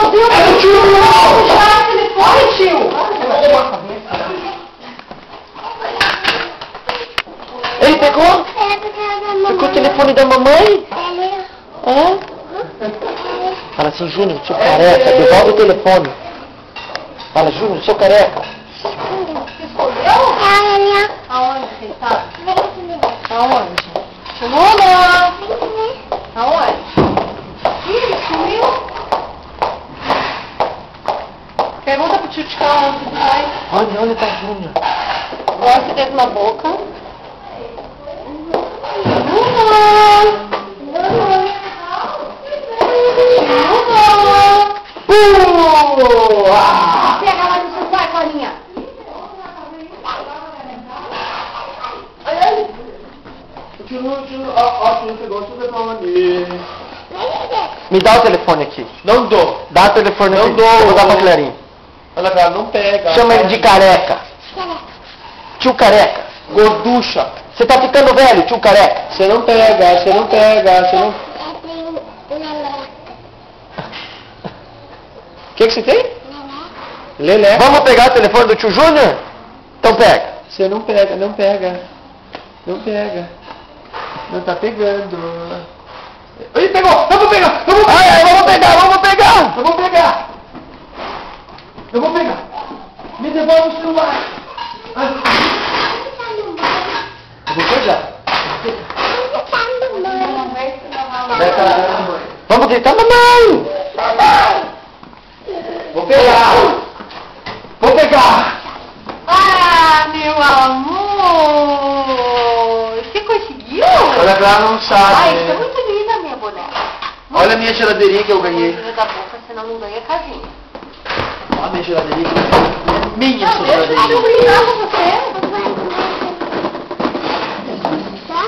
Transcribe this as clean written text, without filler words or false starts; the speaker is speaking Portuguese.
meu Deus! É o tio! Já, telefone, tio! Ele pegou? Pegou o telefone da mamãe? Hã? Fala assim, Júnior, seu careca, devolve o telefone. Fala, Júnior, seu careca. Aonde você tá? Aonde? Lula! Aonde? Ih, ele sumiu. Pergunta pro tio de cá onde vai. Onde tá Júnior? Gosta dedo na boca. Lula! Pega lá no sofá, Colinha. Tio, pegou o telefone. Me dá o telefone aqui. Não dou. Dá o telefone aqui. Não dou. Eu vou dar pra Clarinha. Olha pra ela, não pega. Chama ele de careca. Tio careca. Gorducha. Você tá ficando velho, tio careca. Você não pega, você não pega, você não... O que você tem? Lelé. Vamos pegar o telefone do tio Júnior? Então pega. Você não pega, não pega. Não pega. Não tá pegando. Ele pegou! Eu vou pegar! Eu vou pegar! Vamos pegar! Vamos pegar! Eu vou pegar! Eu vou pegar! Me devolve o celular! Eu vou pegar! Vamos gritar, mamãe! Vou pegar! Vou pegar! Ah, meu amor! Você conseguiu? Olha pra ela, não sabe. Ai, isso é muito linda, minha boneca. Olha a minha geladeirinha que eu ganhei. Não da boca, senão não ganha casinha. Olha a minha geladeirinha. Minha Não, deixa eu geladeirinha. brincar com você. Tá?